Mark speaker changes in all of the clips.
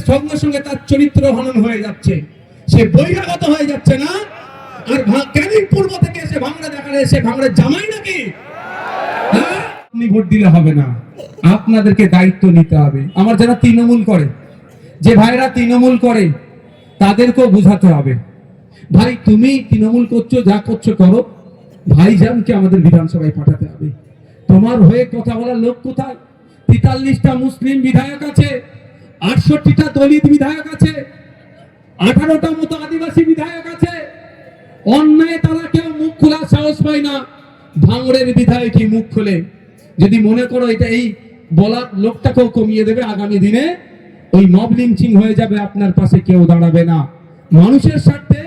Speaker 1: সঙ্গে সঙ্গে তার চরিত্র হনন হয়ে যাচ্ছে, সে বহিরাগত হয়ে যাচ্ছে না। আর ক্যানিং পূর্ব থেকে এসে ভাঙড়া দেখালে এসে ভাঙড়ার জামাই নাকি? আপনি ভোট দিলে হবে না, আপনাদেরকে দায়িত্ব নিতে হবে। আমার যারা তৃণমূল করে, যে ভাইরা তৃণমূল করে, তাদেরকেও বোঝাতে হবে, ভাই তুমি তৃণমূল করছো, যা করছো করো, ভাইজানকে আমাদের বিধানসভায় পাঠাতে হবে। তোমার হয়ে কথা বলার লোক কোথায়? 43টা মুসলিম বিধায়ক আছে, 68টা দলিত বিধায়ক আছে, 18টা মতো আদিবাসী বিধায়ক আছে। অন্যায় তারা কেউ মুখ খোলার সাহস পায় না। ভাঙড়ের বিধায়কই মুখ খোলে। যদি মনে করো এটা এই বলার লোকটাকেও কমিয়ে দেবে, আগামী দিনে ওই মব লিঞ্চিং হয়ে যাবে, আপনার পাশে কেউ দাঁড়াবে না। মানুষের স্বার্থে,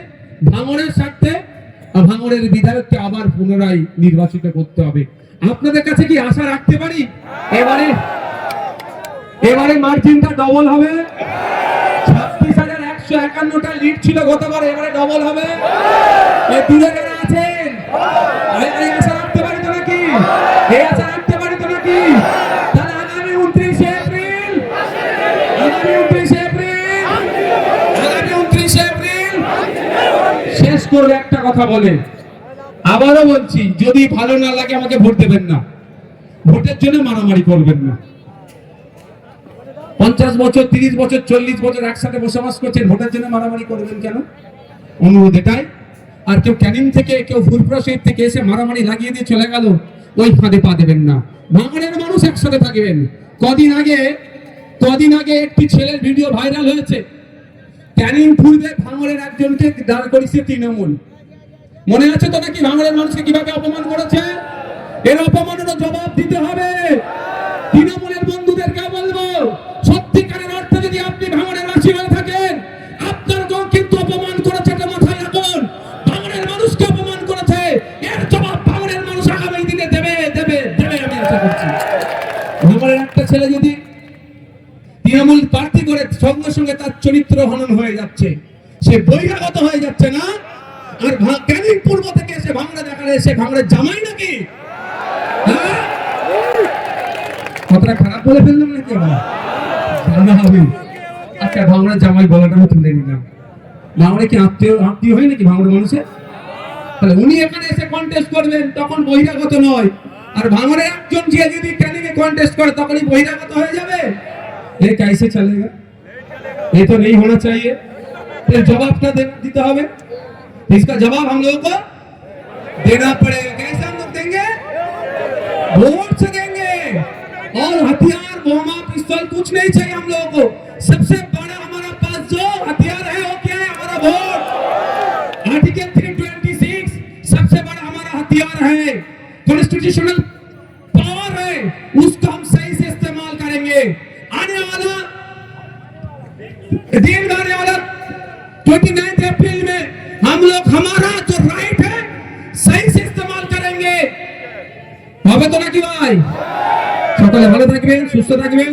Speaker 1: ভাঙড়ের স্বার্থে ভাঙড়ের বিধায়ককে আবার পুনরায় নির্বাচিত করতে হবে। আপনাদের কাছে কি আশা রাখতে পারি এবারে মার্জিনটা ডবল হবে? 26,151টা লিড ছিল গতবার, এবারে ডবল হবে। দূরে যারা আছেন এই আশা রাখতে পারি তো নাকি? এই আশা রাখতে পারি তো নাকি? তাহলে আগামী 29শে এপ্রিল শেষ করবে একটা কথা বলে, আবারও বলছি, যদি ভালো না লাগে আমাকে ভোট দেবেন না, ভোটের জন্য মারামারি করবেন না। 50 বছর, 30 বছর, 40 বছর একসাথে বসবাস করছেন, ভোটের জন্য মারামারি করবেন কেন? অনুরোধ এটাই। আর কেউ ক্যানিং থেকে, কেউ ফুলপ্রসিদ থেকে এসে মারামারি লাগিয়ে দিয়ে চলে গেল, ওই ফাঁদে পা দেবেন না। ভাঙড়ের মানুষ একসাথে থাকবেন। কদিন আগে একটি ছেলের ভিডিও ভাইরাল হয়েছে, ক্যানিং পূর্বে ভাঙড়ের একজনকে দাঁড় করিয়েছে তৃণমূল। মনে আছে তো নাকি ভাঙড়ের মানুষকে কিভাবে অপমান করেছে? এর অপমানের জবাব দিতে হবে। তৃণমূলের বন্ধুদেরকে বলবো, সত্যিকারের অর্থে যদি আপনি ভাঙড়ের বাসী হয়ে থাকেন, আপনারকেও কিন্তু অপমান করেছে, এটা মাথায় রাখুন। ভাঙড়ের মানুষকে অপমান করেছে, এর জবাব ভাঙড়ের মানুষ আগামী দিনে দেবে। আমি আশা করছি। ভাঙড়ের একটা ছেলে যদি তৃণমূল প্রার্থী করে, সঙ্গে সঙ্গে তার চরিত্র হনন হয়ে যাচ্ছে, সে বহিরাগত হয়ে যাচ্ছে না। আর ক্যানিং পূর্ব থেকে এসে ভাঙড়া দেখালে এসে ভাঙড়ার জামাই নাকি? কতটা খারাপ বলে ফেললাম নাকি? আচ্ছা, ভাঙড়ার জামাই বলাটা আমি তুলে নিলাম। ভাঙড়ে কি আত্মীয় হয় নাকি ভাঙড়ের মানুষের? তাহলে উনি এখানে এসে কন্টেস্ট করবেন, তখন বহিরাগত নয়। আর ভাঙড়ের একজন যে যদি ক্যানিং এ কন্টেস্ট করে, তখনই বহিরাগত হয়ে যাবে। ये कैसे चलेगा? ये तो नहीं होना चाहिए। फिर जवाब क्या देते हमें? इसका जवाब हम लोगों को देना पड़ेगा। कैसे हम लोग देंगे? वोट से देंगे। और हथियार, बोमा, पिस्तौल कुछ नहीं चाहिए हम लोगों को। सबसे बड़ा हमारा पास जो हथियार है वो क्या है? हमारा वोट। आर्टिकल 326 सबसे बड़ा हमारा हथियार है, कॉन्स्टिट्यूशनल पावर है, उसको हम सही से इस्तेमाल करेंगे। आने वाला 29 अप्रैल में हम लोग हमारा जो राइट है सही से इस्तेमाल करेंगे। হবে তো নাকি ভাই? সকলে ভালো থাকবেন, সুস্থ থাকবেন।